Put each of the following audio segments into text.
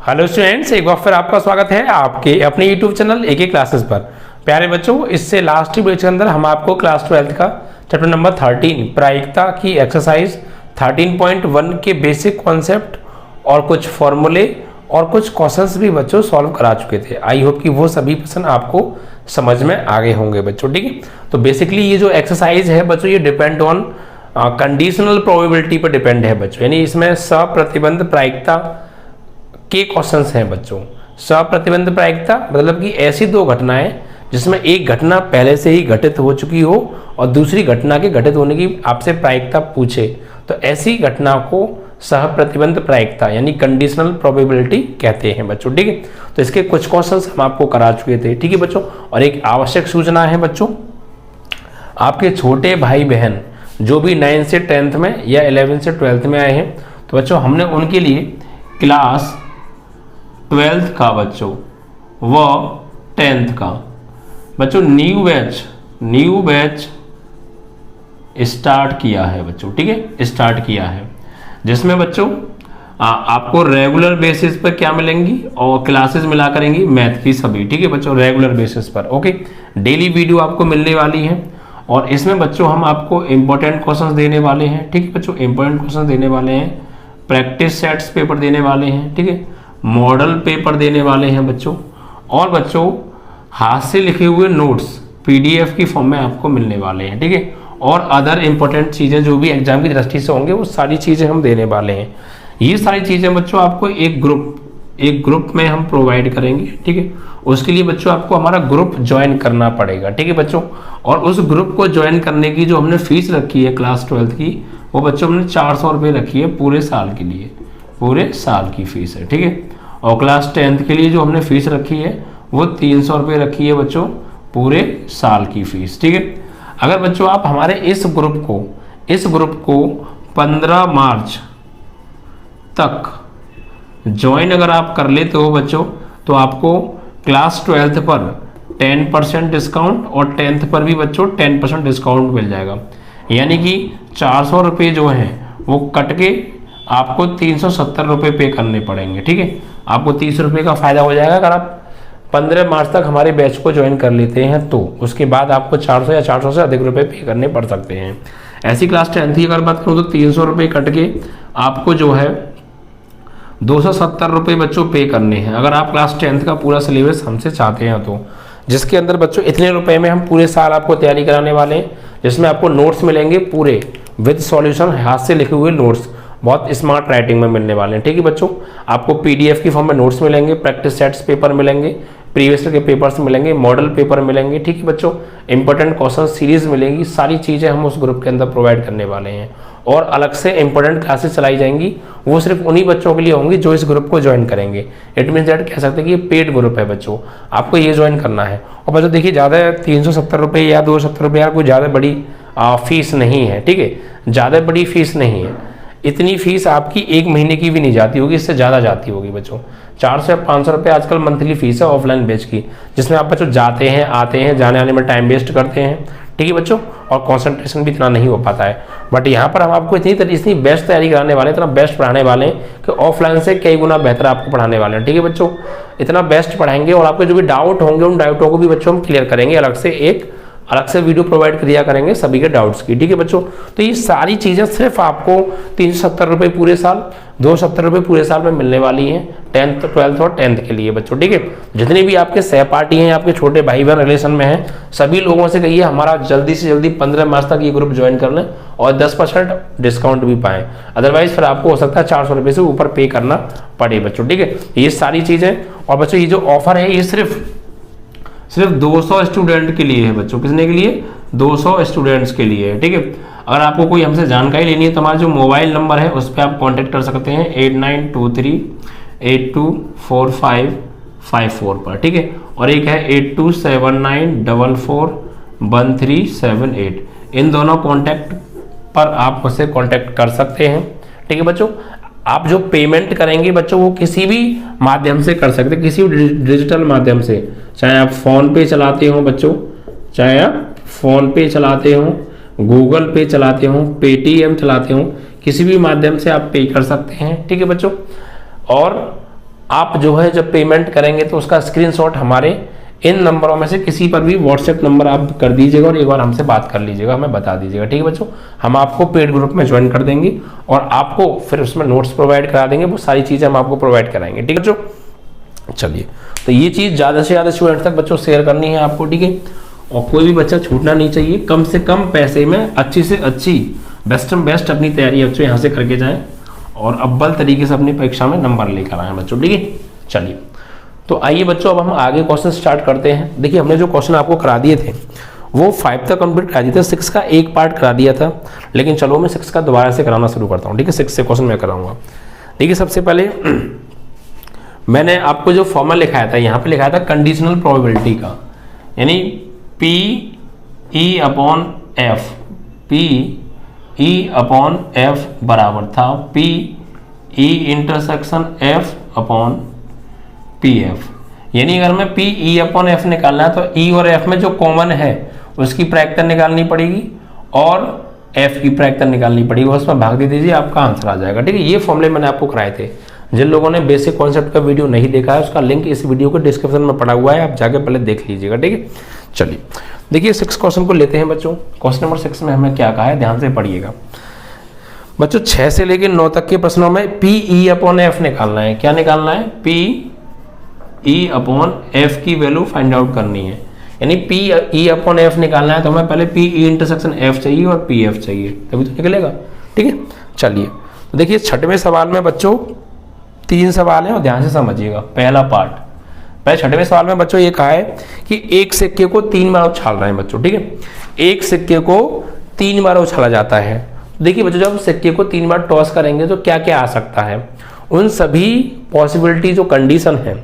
Hello students, एक बार फिर आपका स्वागत है आपके अपने यूट्यूब चैनल एके क्लासेस पर। प्यारे बच्चों, इससे लास्ट वीडियो के अंदर हम आपको क्लास 12 का चैप्टर नंबर 13 प्रायिकता की एक्सरसाइज 13.1 के बेसिक कॉन्सेप्ट और कुछ फॉर्मूले और कुछ क्वेश्चंस भी बच्चों सॉल्व करा चुके थे। आई होप कि वो सभी प्रश्न आपको समझ में आ गए होंगे बच्चों। ठीक है, तो बेसिकली ये जो एक्सरसाइज है बच्चों, ये डिपेंड ऑन कंडीशनल प्रोबेबिलिटी पर डिपेंड है बच्चों। यानी इसमें सप्रतिबंध प्रायिकता के क्वेश्चंस हैं बच्चों। सप्रतिबंध प्रायिकता मतलब कि ऐसी दो घटनाएं जिसमें एक घटना पहले से ही घटित हो चुकी हो और दूसरी घटना के घटित होने की आपसे प्रायिकता पूछे, तो ऐसी घटना को सहप्रतिबंध प्रायिकता यानी कंडीशनल प्रोबेबिलिटी कहते हैं बच्चों। ठीक है, तो इसके कुछ क्वेश्चंस हम आपको करा चुके थे। ठीक है बच्चों, और एक आवश्यक सूचना है बच्चों, आपके छोटे भाई बहन जो भी 9 से 10th में या 11 से 12th में आए हैं, तो बच्चों हमने उनके लिए क्लास 12th का बच्चों व 10th का बच्चों न्यू बैच स्टार्ट किया है बच्चों। ठीक है, स्टार्ट किया है, जिसमें बच्चों आपको रेगुलर बेसिस पर क्या मिलेंगी और क्लासेस मिला करेंगी मैथ की सभी। ठीक है बच्चों, रेगुलर बेसिस पर। ओके, डेली वीडियो आपको मिलने वाली है और इसमें बच्चों हम आपको इंपॉर्टेंट क्वेश्चंस देने वाले हैं। ठीक है बच्चों, इंपॉर्टेंट क्वेश्चंस देने वाले हैं, प्रैक्टिस सेट्स पेपर देने वाले हैं। ठीक है, मॉडल पेपर देने वाले हैं बच्चों, और बच्चों हाथ से लिखे हुए नोट्स पीडीएफ की फॉर्म में आपको मिलने वाले हैं। ठीक है, और अदर इंपॉर्टेंट चीज़ें जो भी एग्जाम की दृष्टि से होंगे वो सारी चीज़ें हम देने वाले हैं। ये सारी चीज़ें बच्चों आपको एक ग्रुप में हम प्रोवाइड करेंगे। ठीक है, उसके लिए बच्चों आपको हमारा ग्रुप ज्वाइन करना पड़ेगा। ठीक है बच्चों, और उस ग्रुप को ज्वाइन करने की जो हमने फीस रखी है क्लास 12th की, वो बच्चों हमने 400 रुपये रखी है पूरे साल के लिए, पूरे साल की फीस है। ठीक है, और क्लास 10th के लिए जो हमने फीस रखी है वो 300 रुपये रखी है बच्चों पूरे साल की फीस। ठीक है, अगर बच्चों आप हमारे इस ग्रुप को 15 मार्च तक ज्वाइन अगर आप कर लेते हो बच्चों, तो आपको क्लास 12th पर 10% डिस्काउंट और 10th पर भी बच्चों 10% डिस्काउंट मिल जाएगा। यानी कि 400 रुपये जो हैं वो कट के आपको 370 रुपये पे करने पड़ेंगे। ठीक है, आपको 30 रुपये का फायदा हो जाएगा अगर आप 15 मार्च तक हमारे बैच को ज्वाइन कर लेते हैं, तो उसके बाद आपको 400 या 400 से अधिक रुपये पे करने पड़ सकते हैं। ऐसी क्लास 10th की अगर बात करूँ तो 300 रुपये कट के आपको जो है 270 रुपये बच्चों पे करने हैं, अगर आप क्लास 10th का पूरा सिलेबस हमसे चाहते हैं तो, जिसके अंदर बच्चों इतने रुपए में हम पूरे साल आपको तैयारी कराने वाले हैं, जिसमें आपको नोट्स मिलेंगे पूरे विद सॉल्यूशन, हाथ से लिखे हुए नोट्स बहुत स्मार्ट राइटिंग में मिलने वाले हैं। ठीक है बच्चों, आपको पीडीएफ की फॉर्म में नोट्स मिलेंगे, प्रैक्टिस सेट्स पेपर मिलेंगे, प्रीवियस ईयर के पेपर्स मिलेंगे, मॉडल पेपर मिलेंगे। ठीक है बच्चों, इंपॉर्टेंट क्वेश्चन सीरीज मिलेंगी, सारी चीज़ें हम उस ग्रुप के अंदर प्रोवाइड करने वाले हैं। और अलग से इंपॉर्टेंट क्लासेस चलाई जाएंगी, वो सिर्फ उन्हीं बच्चों के लिए होंगी जो इस ग्रुप को ज्वाइन करेंगे। इट मीन्स दैट कह सकते हैं कि ये पेड ग्रुप है बच्चों, आपको ये ज्वाइन करना है। और बच्चों देखिए, ज़्यादा 370 रुपये या 270 रुपये या कोई ज़्यादा बड़ी फीस नहीं है। ठीक है, ज़्यादा बड़ी फीस नहीं है, इतनी फीस आपकी एक महीने की भी नहीं जाती होगी, इससे ज़्यादा जाती होगी बच्चों। 400 या 500 रुपये आजकल मंथली फीस है ऑफलाइन बैच की, जिसमें आप बच्चों जाते हैं आते हैं, जाने आने में टाइम वेस्ट करते हैं। ठीक है बच्चों, और कंसंट्रेशन भी इतना नहीं हो पाता है। बट यहाँ पर हम आपको इतनी बेस्ट तैयारी कराने वाले हैं, इतना बेस्ट पढ़ाने वाले हैं कि ऑफलाइन से कई गुना बेहतर आपको पढ़ाने वाले हैं। ठीक है बच्चों, इतना बेस्ट पढ़ाएंगे और आपके जो भी डाउट होंगे उन डाउटों को भी बच्चों हम क्लियर करेंगे, अलग से वीडियो प्रोवाइड किया करेंगे सभी के डाउट्स की। ठीक है बच्चों, तो ये सारी चीज़ें सिर्फ आपको 370 रुपये पूरे साल, 270 रुपये पूरे साल में मिलने वाली हैं 10th 12th और 10th के लिए बच्चों। ठीक है, जितने भी आपके सहपाठी हैं, आपके छोटे भाई बहन रिलेशन में हैं, सभी लोगों से कहिए हमारा जल्दी से जल्दी 15 मार्च तक ये ग्रुप ज्वाइन कर लें और 10% डिस्काउंट भी पाएँ। अदरवाइज फिर आपको हो सकता है 400 रुपये से ऊपर पे करना पड़े बच्चों। ठीक है, ये सारी चीज़ें, और बच्चों ये जो ऑफर है ये सिर्फ 200 स्टूडेंट के लिए है बच्चों। किसने के लिए? 200 स्टूडेंट्स के लिए है। ठीक है, अगर आपको कोई हमसे जानकारी लेनी है तो हमारा जो मोबाइल नंबर है उस पर आप कांटेक्ट कर सकते हैं 8923824554 पर। ठीक है, और एक है 8279441378, इन दोनों कॉन्टैक्ट पर आप मुझसे कांटेक्ट कर सकते हैं। ठीक है बच्चों, आप जो पेमेंट करेंगे बच्चों वो किसी भी माध्यम से कर सकते हैं, किसी भी डिजिटल माध्यम से, चाहे आप फोन पे चलाते हो बच्चों, चाहे आप फोन पे चलाते हो, गूगल पे चलाते हो, पेटीएम चलाते हो, किसी भी माध्यम से आप पे कर सकते हैं। ठीक है बच्चों, और आप जो है जब पेमेंट करेंगे तो उसका स्क्रीनशॉट हमारे इन नंबरों में से किसी पर भी व्हाट्सएप नंबर आप कर दीजिएगा और एक बार हमसे बात कर लीजिएगा, हमें बता दीजिएगा। ठीक है बच्चों, हम आपको पेड ग्रुप में ज्वाइन कर देंगे और आपको फिर उसमें नोट्स प्रोवाइड करा देंगे, वो सारी चीज़ें हम आपको प्रोवाइड कराएंगे। ठीक है बच्चों, चलिए तो ये चीज़ ज़्यादा से ज़्यादा स्टूडेंट्स तक बच्चों शेयर करनी है आपको। ठीक है, और कोई भी बच्चा छूटना नहीं चाहिए। कम से कम पैसे में अच्छी से अच्छी बेस्ट बेस्ट अपनी तैयारी बच्चों यहाँ से करके जाएँ और अव्वल तरीके से अपनी परीक्षा में नंबर लेकर आए बच्चों। ठीक है, चलिए तो आइए बच्चों अब हम आगे क्वेश्चन स्टार्ट करते हैं। देखिए हमने जो क्वेश्चन आपको करा दिए थे वो 5 तक कंप्लीट करा दिए थे, 6 का एक पार्ट करा दिया था, लेकिन चलो मैं 6 का दोबारा से कराना शुरू करता हूँ। ठीक है, 6 से क्वेश्चन मैं कराऊंगा। देखिए सबसे पहले मैंने आपको जो फॉर्मूला लिखाया था, यहाँ पे लिखाया था कंडीशनल प्रोबेबिलिटी का, यानी P/F, P/F बराबर था P/E∩F/PF। यानी अगर मैं P/E/F निकालना है तो E और F में जो कॉमन है उसकी प्रायिकता निकालनी पड़ेगी और F की प्रायिकता निकालनी पड़ेगी, उसमें भाग दे दीजिए, आपका आंसर आ जाएगा। ठीक है, ये फॉर्मूले मैंने आपको कराए थे। जिन लोगों ने बेसिक कॉन्सेप्ट का वीडियो नहीं देखा है उसका लिंक इस वीडियो के डिस्क्रिप्शन में पड़ा हुआ है, आप जाके पहले देख लीजिएगा। ठीक है, चलिए देखिए 6 क्वेश्चन को लेते हैं बच्चों। क्वेश्चन नंबर 6 में हमें क्या कहा है, ध्यान से पढ़िएगा बच्चों। 6 से लेकर 9 तक के प्रश्नों में P/E/F निकालना है। क्या निकालना है? P/E/F की वैल्यू फाइंड आउट करनी है। यानी P/E/F निकालना है तो हमें पहले P/E∩F चाहिए और PF चाहिए, तभी तो निकलेगा। ठीक है, चलिए तो देखिए 6वें सवाल में बच्चों 3 सवाल हैं और ध्यान से समझिएगा। पहला पार्ट, पहले 6वें सवाल में बच्चों ये कहा है कि एक सिक्के को 3 बार उछाल रहे हैं बच्चों। ठीक है, एक सिक्के को 3 बार उछाला जाता है। देखिए बच्चों जब सिक्के को 3 बार टॉस करेंगे तो क्या क्या आ सकता है, उन सभी पॉसिबिलिटी जो कंडीशन है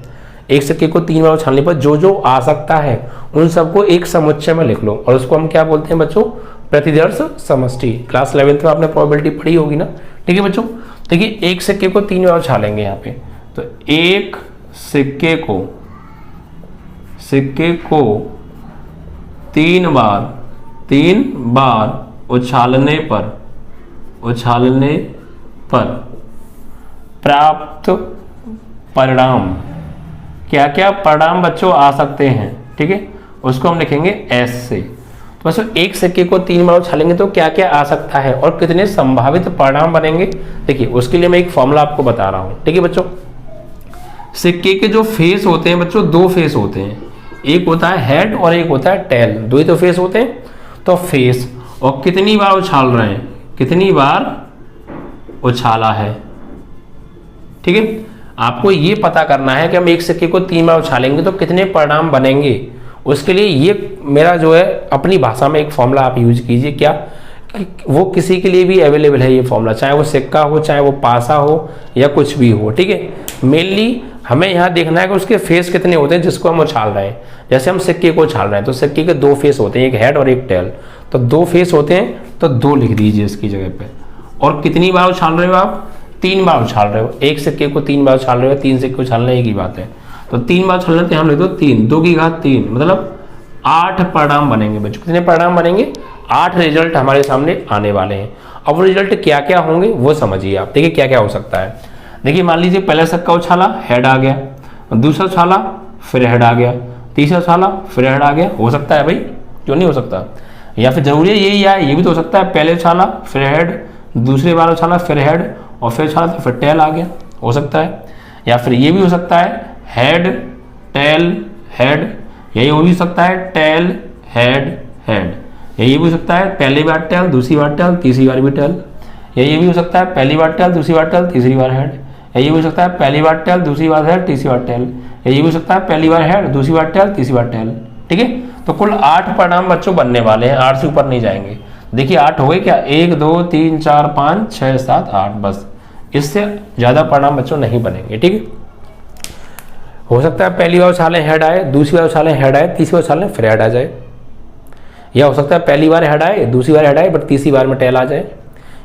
एक सिक्के को 3 बार उछालने पर जो जो आ सकता है उन सबको एक समुच्चय में लिख लो और उसको हम क्या बोलते हैं बच्चों? प्रतिदर्श समष्टि। क्लास 11th में आपने प्रोबेबिलिटी पढ़ी होगी ना। ठीक है बच्चों, देखिए एक सिक्के को 3 बार उछालेंगे यहाँ पे, तो एक सिक्के को 3 बार उछालने पर प्राप्त परिणाम, क्या क्या परिणाम बच्चों आ सकते हैं, ठीक है, उसको हम लिखेंगे एस से। तो बच्चों एक सिक्के को 3 बार उछालेंगे तो क्या क्या आ सकता है और कितने संभावित परिणाम बनेंगे। देखिए उसके लिए मैं एक फॉर्मूला आपको बता रहा हूं। ठीक है बच्चों, सिक्के के जो फेस होते हैं बच्चों, 2 फेस होते हैं, एक होता है हेड और एक होता है टेल, 2 ही तो फेस होते हैं। तो फेस और कितनी बार उछाल रहे हैं, कितनी बार उछाला है। ठीक है, आपको ये पता करना है कि हम एक सिक्के को 3 बार उछालेंगे तो कितने परिणाम बनेंगे। उसके लिए ये मेरा जो है अपनी भाषा में एक फॉर्मूला आप यूज कीजिए। क्या वो किसी के लिए भी अवेलेबल है ये फॉर्मूला, चाहे वो सिक्का हो, चाहे वो पासा हो या कुछ भी हो। ठीक है, मेनली हमें यहाँ देखना है कि उसके फेस कितने होते हैं जिसको हम उछाल रहे हैं। जैसे हम सिक्के को उछाल रहे हैं तो सिक्के के 2 फेस होते हैं, एक हेड और एक टेल, तो 2 फेस होते हैं तो 2 लिख दीजिए इसकी जगह पे। और कितनी बार उछाल रहे हो आप? 3 बार उछाल रहे हो। एक सिक्के को 3 बार उछाल रहे हो, 3 सिक्के उछालना एक ही बात है। तो 3 बार उछालने तो हम लिख दो 3, 2 की घात 3, मतलब 8 परिणाम बनेंगे बच्चों। कितने परिणाम बनेंगे? 8 रिजल्ट हमारे सामने आने वाले हैं। अब वो रिजल्ट क्या क्या होंगे वो समझिए आप। देखिए क्या क्या हो सकता है। देखिए मान लीजिए पहला सिक्का उछाला, हेड आ गया, दूसरा उछाला फिर हेड आ गया, तीसरा उछाला फिर हेड आ गया। हो सकता है भाई, क्यों नहीं हो सकता। या फिर जरूरी है यही आए, ये भी तो हो सकता है पहले उछाला फिर हेड, दूसरी बार उछाला फिर हेड और फिर उछाला तो फिर टेल आ गया, हो सकता है। या फिर ये भी हो सकता है हेड टेल हेड, यही हो भी सकता है टेल हेड हेड, यही भी हो सकता है पहली बार टेल दूसरी बार टेल तीसरी बार भी टेल, यही भी हो सकता है पहली बार टेल दूसरी बार टेल तीसरी बार हेड, यही हो सकता है पहली बार टेल दूसरी बार हेड तीसरी बार टेल, यही हो सकता है पहली बार हेड दूसरी बार टेल तीसरी बार टेल। ठीक है, तो कुल 8 परिणाम बच्चों बनने वाले हैं, 8 से ऊपर नहीं जाएंगे। देखिए 8 हो गए क्या, 1 2 3 4 5 6 7 8, बस इससे ज्यादा परिणाम बच्चों नहीं बनेंगे। ठीक है, हो सकता है पहली बार उछालें हेड आए, दूसरी बार उछालें हेड आए, तीसरी बार उछालें फिर हेड आ जाए। या हो सकता है पहली बार हेड आए, दूसरी बार हेड आए बट तीसरी बार में टेल आ जाए।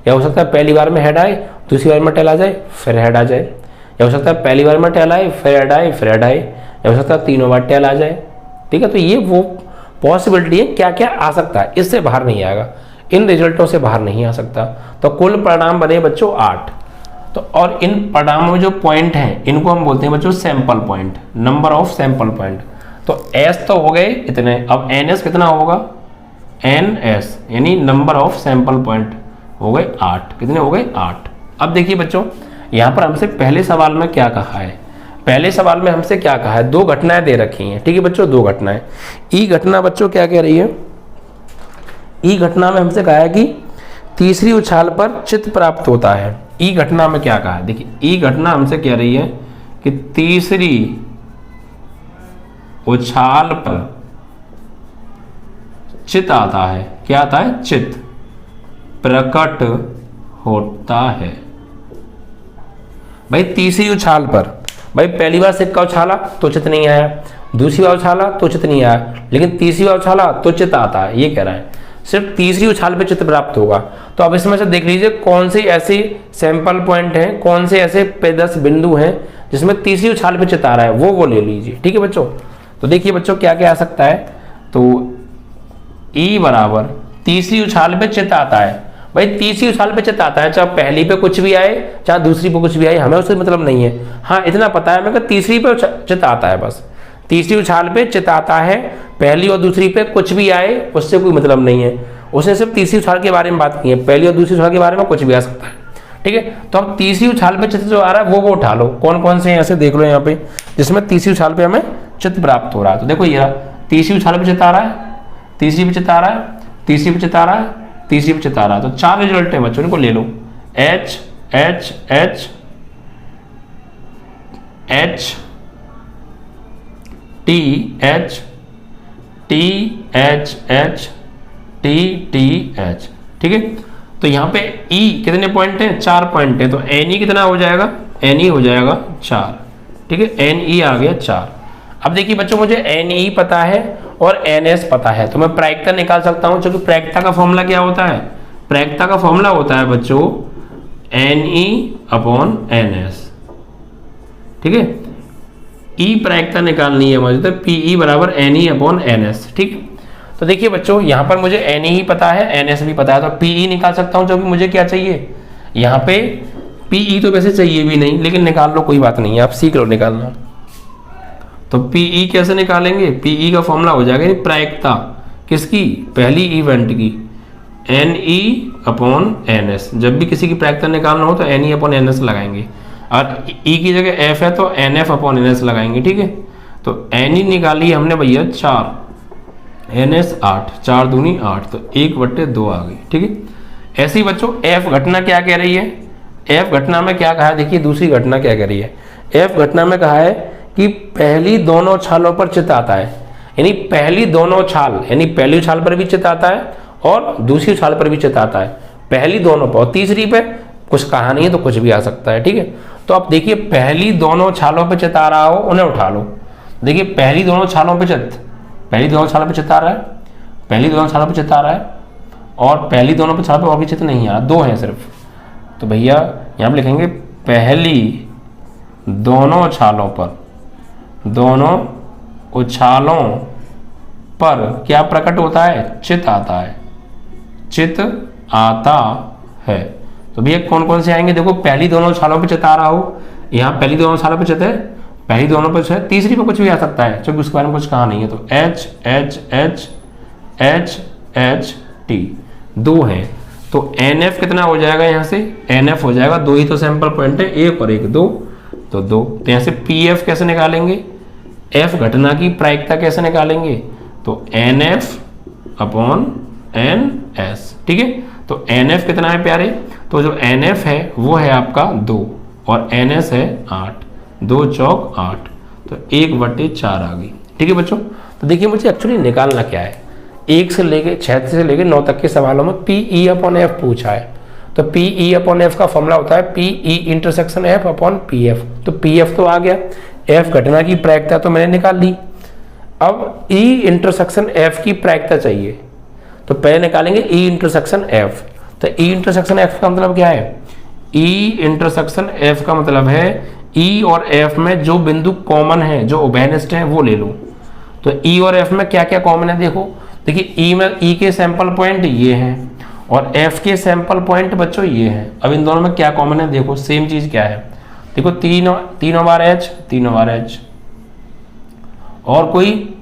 या हो सकता है पहली बार में हेड आए, दूसरी बार में टेल आ जाए फिर हेड आ जाए। या हो सकता है पहली बार में टेल आए फिर हेड आए फिर हेड आए। या हो सकता है 3 बार टेल आ जाए। ठीक है, तो ये वो पॉसिबिलिटी है क्या क्या आ सकता है, इससे बाहर नहीं आएगा, इन रिजल्टों से बाहर नहीं आ सकता। तो कुल परिणाम बने बच्चों 8। तो और इन परिणामों में जो पॉइंट हैं इनको हम बोलते हैं बच्चों sample point, number of sample point. तो एस तो हो गए इतने, अब एन एस कितना होगा, एन एस यानी नंबर ऑफ सैंपल पॉइंट हो गए 8। कितने हो गए 8। अब देखिए बच्चों यहाँ पर हमसे पहले सवाल में क्या कहा है, पहले सवाल में हमसे क्या कहा है, 2 घटनाएं दे रखी हैं, ठीक है बच्चों, 2 घटनाएं। ई घटना बच्चों क्या कह रही है, ई घटना में हमसे कहा है कि तीसरी उछाल पर चित्त प्राप्त होता है। ई घटना में क्या कहा है, देखिए ई घटना हमसे कह रही है कि तीसरी उछाल पर चित्त आता है, क्या आता है, चित्त प्रकट होता है। भाई तीसरी उछाल पर, भाई पहली बार सिक्का उछाला तो चित्त नहीं आया, दूसरी बार उछाला तो चित्त नहीं आया, लेकिन तीसरी बार उछाला तो चित्त आता है, ये कह रहा है। सिर्फ तीसरी उछाल पे चित्त प्राप्त होगा। तो अब इसमें से देख लीजिए कौन से ऐसे सैंपल पॉइंट हैं, कौन से ऐसे 10 बिंदु हैं जिसमें तीसरी उछाल पे चित्त आ रहा है, वो ले लीजिए, ठीक है बच्चों। तो देखिए बच्चों क्या क्या आ सकता है, तो ई बराबर तीसरी उछाल पे चित्त आता है। भाई तीसरी उछाल पे चित्त आता है, चाहे पहली पे कुछ भी आए चाहे दूसरी पे कुछ भी आए, हमें उससे मतलब नहीं है। हाँ इतना पता है हमें कि तीसरी पे चित्त आता है, बस तीसरी उछाल पे चित्त आता है, पहली और दूसरी पे कुछ भी आए उससे कोई मतलब नहीं है। उसने सिर्फ तीसरी उछाल के बारे में बात की है, पहली और दूसरी उछाल के बारे में कुछ भी आ सकता है, ठीक है। तो अब तीसरी उछाल पे चित्त जो आ रहा है वो उठा लो, कौन कौन से ऐसे देख लो यहाँ पे जिसमें तीसरी उछाल पे हमें चित्त प्राप्त हो रहा है। तो देखो ये तीसरी उछाल पे चित्त आ रहा है, तीसरी पे चित्त आ रहा है, तीसरी पे चित्त आ रहा है, तीसरी पे चित्त आ रहा है। तो 4 रिजल्ट है बच्चों, इनको ले लो, H H H H T H T H H T T H, ठीक है। तो यहाँ पे ई कितने पॉइंट हैं, 4 पॉइंट है। तो एन ई कितना हो जाएगा, एन ई हो जाएगा 4, ठीक है, एन ई आ गया 4। अब देखिए बच्चों मुझे एन ई पता है और एन एस पता है, तो मैं प्रायिकता निकाल सकता हूं, क्योंकि प्रायिकता का फॉर्मूला क्या होता है, प्रायिकता का फॉर्मूला होता है बच्चों N E upon N S, ठीक है। ई प्रायिकता निकालनी है मुझे, तो पी ई बराबर N E upon N S, ठीक। तो देखिए बच्चों यहाँ पर मुझे एन ई ही पता है, एन एस भी पता है, तो पी ई निकाल सकता हूँ, जो कि मुझे क्या चाहिए यहाँ पे पी ई तो वैसे चाहिए भी नहीं, लेकिन निकाल लो, कोई बात नहीं है, आप सीख लो निकालना। तो पी ई कैसे निकालेंगे, पी ई का फॉर्मूला हो जाएगा प्रायिकता किसकी, पहली इवेंट की, N E upon N S. जब भी किसी की प्रायिकता निकालना हो तो N E upon N S लगाएंगे, और ई की जगह एफ है तो N F upon N S लगाएंगे, ठीक है। तो एन ई निकाली हमने भैया 4, एन एस 8, 4 दूनी 8, तो 1/2 आ गई, ठीक है। ऐसे ही बच्चों एफ घटना क्या कह रही है, एफ घटना में क्या कहा है, देखिए दूसरी घटना क्या कह रही है, एफ घटना में कहा है कि पहली दोनों छालों पर चित्त आता है, यानी पहली दोनों छाल, यानी पहली छाल पर भी चित्त आता है और दूसरी छाल पर भी चित्त आता है, पहली दोनों पर, और तीसरी पे कुछ कहा नहीं है तो कुछ भी आ सकता है, ठीक है। तो अब देखिए पहली दोनों छालों पे चित्त आ रहा हो उन्हें उठा लो। देखिए पहली दोनों छालों पे चित्त, पहली दोनों छालों पे चित्त आ रहा है, पहली दोनों छालों पे चित्त आ रहा है, और पहली दोनों पे छालों पे और भी चित्त नहीं आ रहा, 2 हैं सिर्फ। तो भैया यहाँ पे लिखेंगे पहली दोनों छालों पर, दोनों उछालों पर क्या प्रकट होता है, चित्त आता है, चित्त आता है। तो भैया कौन कौन से आएंगे, देखो पहली दोनों छालों पे चित्त आ रहा हो, यहाँ पहली दोनों छालों पे चित्त है, पहली दोनों पे है, तीसरी पे कुछ भी आ सकता है क्योंकि उसके बारे में कुछ कहा नहीं है। तो H H H H H T 2 हैं, तो एन एफ कितना हो जाएगा, यहाँ से एन एफ हो जाएगा, 2 ही तो सैंपल पॉइंट है, 1 और 1 2, तो 2। तो यहाँ से पी एफ कैसे निकालेंगे, एफ घटना की प्रायिकता कैसे निकालेंगे, तो N F upon N S, ठीक है। तो एन एफ कितना है प्यारे, तो जो एन एफ है वो है आपका 2 और एन एस है 8, 2 चौक 8, तो 1/4 आ गई, ठीक है बच्चों। तो देखिए मुझे एक्चुअली निकालना क्या है, 1 से लेके 6 से लेके 9 तक के सवालों में पी ई अपॉन एफ पूछा है, तो पी ई अपॉन एफ का फॉर्मूला होता है P E intersection F upon P F. तो पी एफ तो आ गया, एफ घटना की प्रायिकता तो मैंने निकाल ली, अब ई इंटरसेक्शन एफ की प्रायिकता चाहिए, तो पहले निकालेंगे ई इंटरसेक्शन एफ। तो ई इंटरसेक्शन एफ का मतलब क्या है, ई इंटरसेक्शन एफ का मतलब है ई और एफ में जो बिंदु कॉमन है, जो उभयनिष्ठ है वो ले लो। तो ई और एफ में क्या क्या कॉमन है, देखो देखिए ई में, ई के सैंपल पॉइंट ये हैं और एफ के सैंपल पॉइंट बच्चों ये है। अब इन दोनों में क्या कॉमन है, देखो सेम चीज क्या है, देखो तीनों बार एच और कोई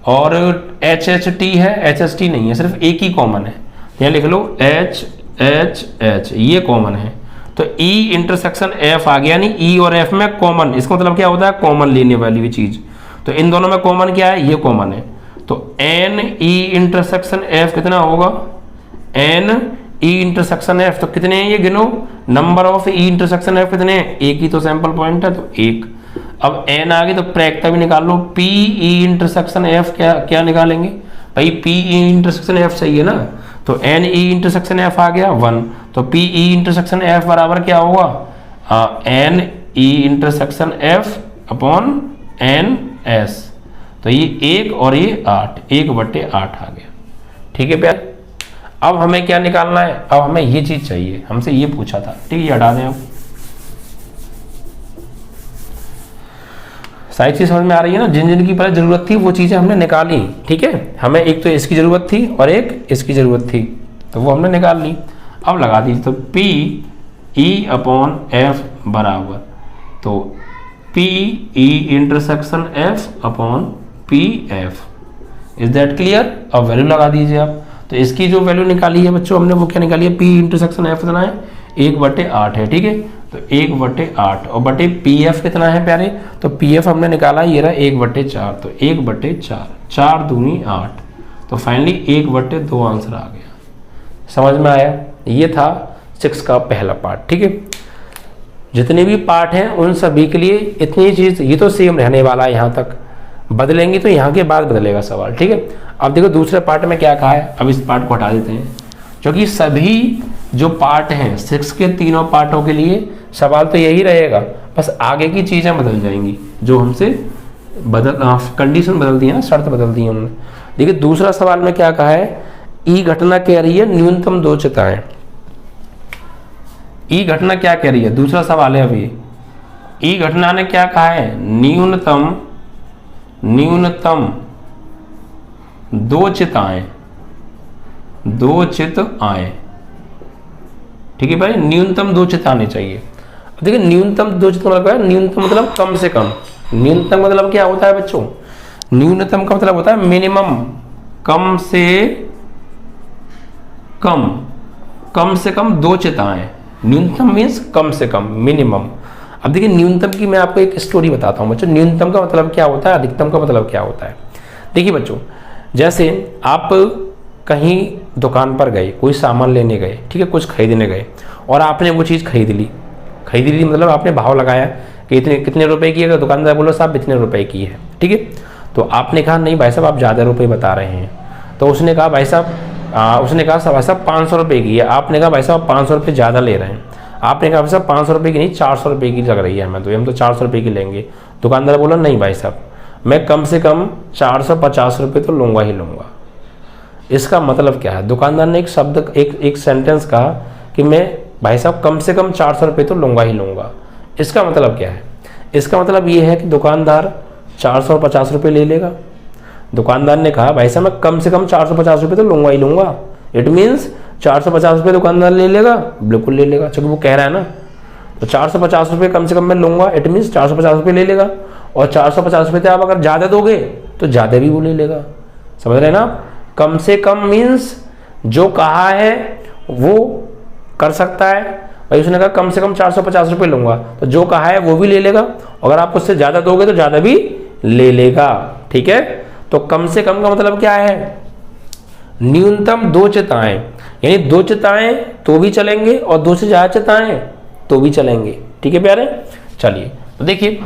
और एच एच टी है, एच एच टी नहीं है, सिर्फ एक ही कॉमन है। यहाँ लिख लो एच एच एच, ये कॉमन है। तो ई इंटरसेक्शन एफ आ गया, यानी ई और एफ में कॉमन, इसका मतलब क्या होता है, कॉमन लेने वाली चीज। तो इन दोनों में कॉमन क्या है, ये कॉमन है। तो एन ई इंटरसेक्शन एफ कितना होगा, एन ई इंटरसेक्शन एफ, तो कितने हैं ये गिनो, number of E intersection F कितने हैं, एक ही तो सैंपल पॉइंट है तो एक। अब एन आ गई तो प्रायिकता भी निकाल लो, पी ई इंटरसेक्शन एफ क्या निकालेंगे भाई, पी ई इंटरसेक्शन एफ चाहिए ना, तो एन ई इंटरसेक्शन एफ आ गया 1, तो पी ई इंटरसेक्शन एफ बराबर क्या होगा, N E intersection F upon N S. तो ये 1 और ये 8, 1/8 आ गया। ठीक है प्यार, अब हमें क्या निकालना है, अब हमें ये चीज चाहिए, हमसे ये पूछा था। ठीक है, ये हटा दें। अब सारी चीज समझ में आ रही है ना, जिन जिन की पहले जरूरत थी वो चीजें हमने निकाली। ठीक है, हमें एक तो इसकी जरूरत थी और एक इसकी जरूरत थी, तो वो हमने निकाल ली। अब लगा दीजिए, तो पी ई अपॉन एफ बराबर, तो P E intersection F upon P F. Is that clear. अब वैल्यू लगा दीजिए आप। तो इसकी जो वैल्यू निकाली है बच्चों हमने, वो क्या निकाली है, पी इंटरसेक्शन एफ कितना है, 1/8 है। ठीक है, तो 1/8 और बटे पी एफ कितना है प्यारे, तो पी एफ हमने निकाला ये रहा 1/4, तो 1/4, 4 दूनी 8, तो फाइनली 1/2 आंसर आ गया। समझ में आया, ये था 6 का पहला पार्ट। ठीक है, जितने भी पार्ट हैं उन सभी के लिए इतनी चीज, ये तो सेम रहने वाला है, यहाँ तक बदलेंगी तो यहाँ के बाद बदलेगा सवाल। ठीक है, अब देखो दूसरे पार्ट में क्या कहा है, अब इस पार्ट को हटा देते हैं, क्योंकि सभी जो पार्ट हैं 6 के तीनों पार्टों के लिए सवाल तो यही रहेगा, बस आगे की चीजें बदल जाएंगी, जो हमसे कंडीशन बदल दी है ना, शर्त बदल दी है हमने। देखिए दूसरा सवाल में क्या कहा है, ई घटना कह रही है न्यूनतम 2 चिताएं। ई घटना क्या कह रही है, दूसरा सवाल है अभी। ई घटना ने क्या कहा है, न्यूनतम 2 चिताएं, 2 चित आए। ठीक है भाई, न्यूनतम 2 चित आने चाहिए। देखिए न्यूनतम 2 चित मतलब क्या है, न्यूनतम मतलब कम से कम। न्यूनतम मतलब क्या होता है बच्चों, न्यूनतम का मतलब होता है मिनिमम, कम से कम 2 चिताएं। न्यूनतम मीन्स कम से कम, मिनिमम। अब देखिए न्यूनतम की मैं आपको एक स्टोरी बताता हूँ बच्चों। न्यूनतम का मतलब क्या होता है, अधिकतम का मतलब क्या होता है। देखिए बच्चों, जैसे आप कहीं दुकान पर गए, कोई सामान लेने गए, ठीक है, कुछ खरीदने गए और आपने वो चीज़ खरीद ली मतलब आपने भाव लगाया कि इतने कितने रुपए की है, अगर दुकानदार बोलो साहब इतने रुपए की है, ठीक है, तो आपने कहा नहीं भाई साहब आप ज़्यादा रुपए बता रहे हैं। तो उसने कहा भाई साहब 500 रुपये की है। आपने कहा भाई साहब 500 रुपये ज़्यादा ले रहे हैं। आपने कहा भाई साहब 500 रुपये की नहीं 400 रुपये की लग रही है हमें, तो हम तो 400 रुपये की लेंगे। दुकानदार बोला नहीं भाई साहब मैं कम से कम 450 रुपये तो लूँगा ही लूँगा। इसका मतलब क्या है, दुकानदार ने एक शब्द एक सेंटेंस कहा कि मैं भाई साहब कम से कम 400 रुपये तो लूँगा ही लूँगा। इसका मतलब क्या है, इसका मतलब ये है कि दुकानदार 450 रुपये ले लेगा। दुकानदार ने कहा भाई साहब मैं कम से कम 450 रुपये तो लूँगा ही लूँगा। इट मीन्स 450 रुपये दुकानदार ले लेगा, बिल्कुल ले लेगा, क्योंकि वो कह रहा है ना। तो 450 रुपये कम से कम मैं लूँगा, इट मीन्स 450 रुपये ले लेगा। और 450 रुपये आप अगर ज़्यादा दोगे तो ज़्यादा भी वो ले लेगा। समझ रहे हैं ना। कम से कम मीन्स जो कहा है वो कर सकता है। भाई उसने कहा कम से कम 450 रुपये लूँगा, तो जो कहा है वो भी ले लेगा। अगर आप उससे ज़्यादा दोगे तो ज़्यादा भी ले लेगा। ठीक है, तो कम से कम का मतलब क्या है, न्यूनतम 2 चिताएं, यानी 2 चिताएं तो भी चलेंगे और 2 से ज़्यादा चिताएं तो भी चलेंगे। ठीक है प्यारे, चलिए तो देखिए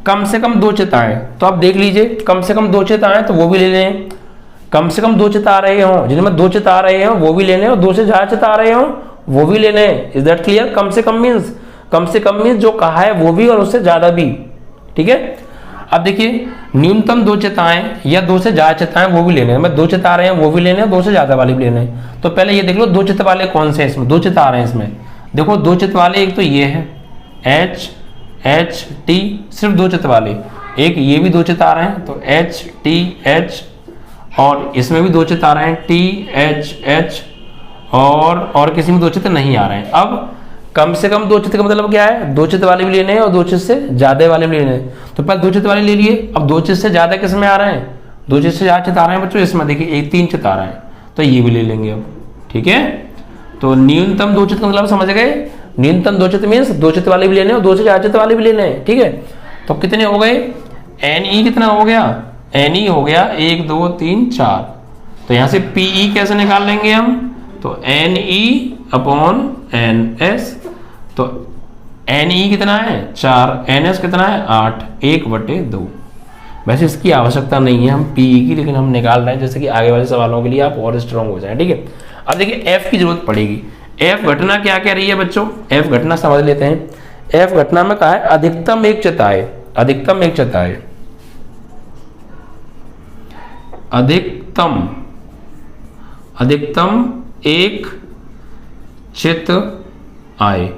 कम से कम 2 चिताएं, तो आप देख लीजिए कम से कम 2 चिताएं तो वो भी ले लें। कम से कम 2 चित आ रहे हों, जिनमें 2 चित आ रहे हों वो भी लेने, और 2 से ज़्यादा चित आ रहे हों वो भी लेने। Is that clear. कम से कम मीन्स जो कहा है वो भी और उससे ज़्यादा भी। ठीक है, अब देखिए न्यूनतम 2 चिताएं या 2 से ज़्यादा चिताएं वो भी लेने, मैं 2 चित आ रहे हैं वो भी लेने, 2 से ज़्यादा वाले भी लेने। तो पहले ये देख लो 2 चित वाले कौन से हैं इसमें, 2 चित आ रहे हैं इसमें। देखो 2 चित वाले एक तो ये है HT, सिर्फ 2 चित वाले। एक ये भी 2 चित आ रहे हैं तो HTH, और इसमें भी 2 चित आ रहे हैं THH, और किसी में दो चित्र नहीं आ रहे हैं। अब कम से कम दो चित्र का मतलब क्या है, दो चित्र वाले भी लेने हैं और दो चित्र से ज्यादा वाले भी लेने हैं। तो पहले दो चित्र वाले ले लिए, अब दो चित्र से ज्यादा किस में आ रहे हैं, दो चित्र से ज्यादा चित्र आ रहे हैं बच्चों इसमें, देखिए एक 3 चित्र आ रहे हैं तो ये भी ले लेंगे अब, ठीक है। तो न्यूनतम दो चित्र का मतलब समझ गए, न्यूनतम दो चित्र मीन्स दो चित्र वाले भी लेने हैं और दो से ज्यादा चित्र वाले भी लेने हैं, ठीक है। तो कितने हो गए, NE कितना हो गया, NE हो गया 1 2 3 4। तो यहां से PE कैसे निकाल लेंगे हम, तो NE/NS, तो NE कितना है 4, NS कितना है 8, 1/2। वैसे इसकी आवश्यकता नहीं है हम PE की, लेकिन हम निकाल रहे हैं जैसे कि आगे वाले सवालों के लिए आप और स्ट्रॉन्ग हो जाए, ठीक है। अब देखिए F की जरूरत पड़ेगी। F घटना क्या कह रही है बच्चों, F घटना समझ लेते हैं। F घटना में कहा है अधिकतम एक चित्र आए, अधिकतम एक चित्र आए, अधिकतम एक चित्र आए,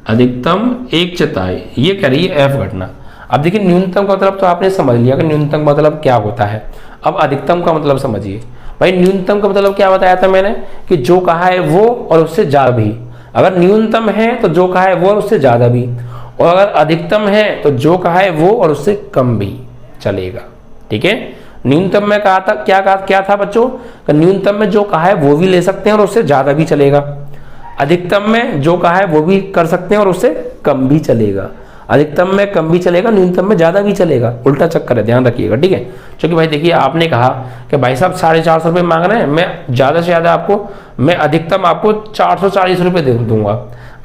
अधिकतम एक चित्र आए, ये कह रही है F घटना। अब देखिए न्यूनतम का मतलब तो आपने समझ लिया कि न्यूनतम का मतलब क्या होता है। अब अधिकतम का मतलब समझिए भाई। न्यूनतम का मतलब क्या बताया था मैंने कि जो कहा है वो और उससे ज्यादा भी। अगर न्यूनतम है तो जो कहा है वो और उससे ज्यादा भी, और अगर अधिकतम है तो जो कहा है वो और उससे कम भी चलेगा, ठीक है। न्यूनतम में कहा था क्या था बच्चों, न्यूनतम में जो कहा है वो भी ले सकते हैं और उससे ज्यादा भी चलेगा। अधिकतम में जो कहा है वो भी कर सकते हैं और उससे कम भी चलेगा। अधिकतम में कम भी चलेगा, न्यूनतम में ज्यादा भी चलेगा, उल्टा चक्कर है, ध्यान रखिएगा, ठीक है। क्योंकि भाई देखिए आपने कहा कि भाई साहब 450 रुपये मांग रहे हैं, मैं ज्यादा से ज्यादा आपको, मैं अधिकतम आपको 440 रुपये दे दूंगा,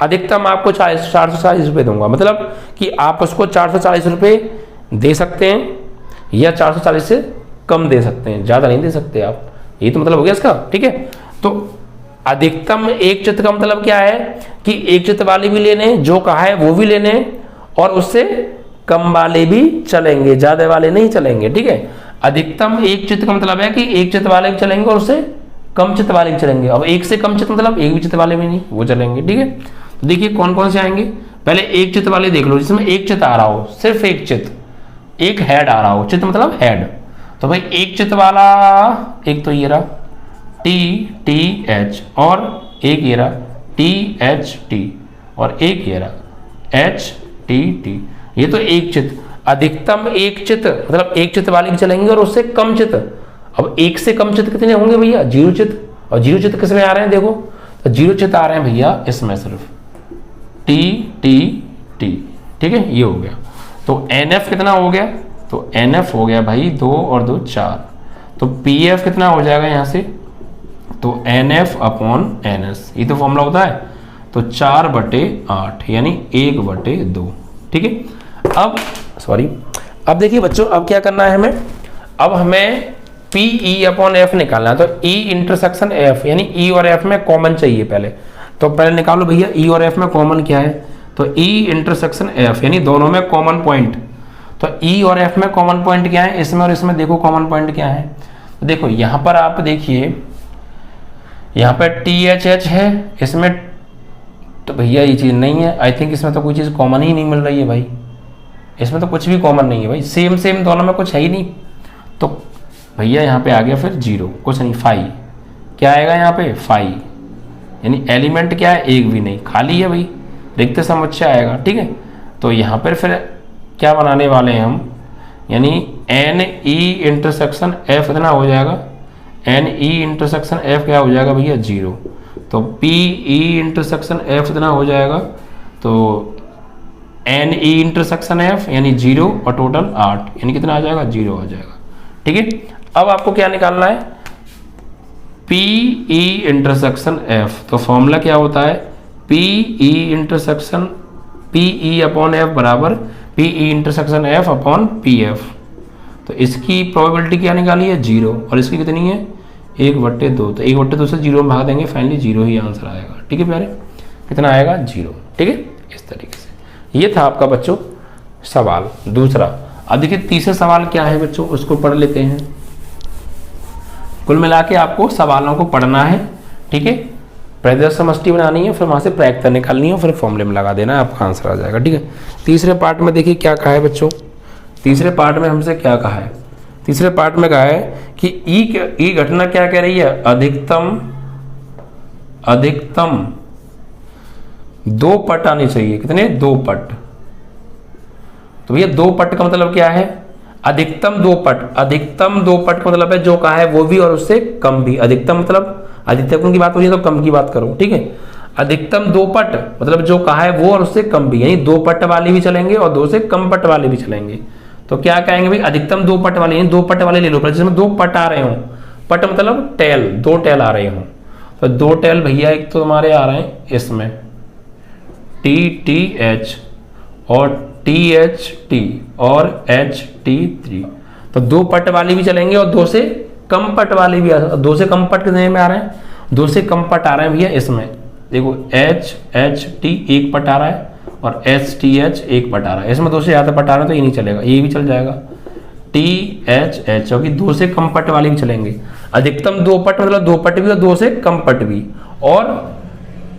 अधिकतम आपको 440 रुपये दूंगा, मतलब कि आप उसको 440 रुपये दे सकते हैं या 440 से कम दे सकते हैं, ज्यादा नहीं दे सकते आप, ये तो मतलब हो गया इसका, ठीक है। तो अधिकतम एक चित्र का मतलब क्या है कि एक चित्र वाले भी लेने, जो कहा है वो भी लेने और उससे कम वाले भी चलेंगे, ज्यादा वाले नहीं चलेंगे, ठीक है। अधिकतम एक चित्र का मतलब है कि एक चित्र वाले भी चलेंगे और उससे कम चित्र वाले भी चलेंगे। अब एक से कम चित्र मतलब एक भी चित्र वाले भी नहीं, वो चलेंगे, ठीक है। तो देखिए कौन कौन से आएंगे, पहले एक चित्र वाले देख लो, जिसमें एक चित्र आ रहा हो, सिर्फ एक चित्र, एक हेड आ रहा हो, चित्र मतलब हेड। तो भाई एक चित्र वाला, एक तो ये रहा TTH और एक ये रहा THT और एक ये रहा HTT, ये तो एक चित्र। अधिकतम एक चित्र मतलब एक चित्र वाले भी चलेंगे और उससे कम चित्र। अब एक से कम चित्र कितने होंगे भैया, 0 चित्र। और 0 चित्र किसमें आ रहे हैं, देखो तो 0 चित्र आ रहे हैं भैया इसमें, सिर्फ TTT, ठीक है, ये हो गया। तो NF कितना हो गया, तो NF हो गया भाई 2 और 2 4। तो PF कितना हो जाएगा यहाँ से, तो NF/NS, ये तो फॉर्मूला होता है। तो 4/8 यानी 1/2, ठीक है। अब देखिए बच्चों, अब क्या करना है हमें, अब हमें PE/F निकालना है। तो E इंटरसेक्शन F यानी E और F में कॉमन चाहिए पहले, तो पहले निकालो भैया E और F में कॉमन क्या है, तो E इंटरसेक्शन F यानी दोनों में कॉमन पॉइंट। तो E और F में कॉमन पॉइंट क्या है, इसमें और इसमें देखो कॉमन पॉइंट क्या है। तो देखो यहां पर आप देखिए, यहां पर THH है, इसमें तो भैया ये चीज नहीं है। आई थिंक इसमें तो कोई चीज कॉमन ही नहीं मिल रही है भाई, इसमें तो कुछ भी कॉमन नहीं है भाई, सेम सेम दोनों में कुछ है ही नहीं। तो भैया यहाँ पे आ गया फिर 0, कुछ नहीं, 5 क्या आएगा यहाँ पे 5, यानी एलिमेंट क्या है, एक भी नहीं, खाली है भाई, रिक्त समुच्चय आएगा, ठीक है। तो यहाँ पर फिर क्या बनाने वाले हैं हम, यानी NE इंटरसेक्शन F इतना हो जाएगा, NE इंटरसेक्शन F क्या हो जाएगा भैया 0। तो PE इंटरसेक्शन F इतना हो जाएगा, तो NE इंटरसेक्शन F यानी 0 और टोटल 8, यानी कितना आ जाएगा 0 आ जाएगा, ठीक है। अब आपको क्या निकालना है, PE इंटरसेक्शन F। तो फॉर्मूला क्या होता है, PE इंटरसेक्शन PE/F बराबर PE इंटरसेक्शन F/PF। तो इसकी प्रोबेबिलिटी क्या निकाली है 0, और इसकी कितनी है 1/2। तो 1/2 से 0 में भाग देंगे, फाइनली 0 ही आंसर आएगा, ठीक है प्यारे, कितना आएगा 0, ठीक है। इस तरीके से ये था आपका बच्चों सवाल दूसरा। अब देखिए तीसरा सवाल क्या है बच्चों, उसको पढ़ लेते हैं। कुल मिला के आपको सवालों को पढ़ना है, ठीक है, प्रदर्श समष्टि बनानी है, फिर वहां से प्रायिकता निकालनी है, फिर फॉर्मूले में लगा देना है, आपका आंसर आ जाएगा, ठीक है। तीसरे पार्ट में देखिए क्या कहा है बच्चों, तीसरे पार्ट में हमसे क्या कहा है, तीसरे पार्ट में कहा है कि ई घटना क्या कह रही है, अधिकतम अधिकतम 2 पट आने चाहिए। कितने? 2 पट। तो भैया 2 पट का मतलब क्या है? अधिकतम 2 पट। अधिकतम 2 पट का मतलब है जो कहा है वो भी और उससे कम भी। अधिकतम मतलब अधिकतम की बात हो रही है तो कम की बात करो, ठीक है। अधिकतम 2 पट मतलब जो कहा है वो और उससे कम भी, यानी 2 पट वाले भी चलेंगे और 2 से कम पट वाले भी चलेंगे। तो क्या कहेंगे भाई? अधिकतम 2 पट वाले, यानी 2 पट वाले ले लो, पर जिसमें 2 पट आ रहे हो। पट मतलब टेल, 2 टेल आ रहे हो। तो 2 टेल भैया एक तो हमारे आ रहे हैं इसमें TTH और THT और HT3। तो 2 पट वाले भी चलेंगे और 2 से कम पट वाले भी 2 से कम पट कितने में आ रहे हैं? 2 से कम पट आ रहे हैं भैया इसमें। देखो HHT 1 पट आ रहा है और HTH 1 पट आ रहा है। इसमें 2 से ज्यादा पट आ रहा है तो ये नहीं चलेगा, ये भी चल जाएगा। THH, क्योंकि 2 से कम पट वाले भी चलेंगे। अधिकतम 2 पट मतलब 2 पट भी और 2 से कम पट भी। और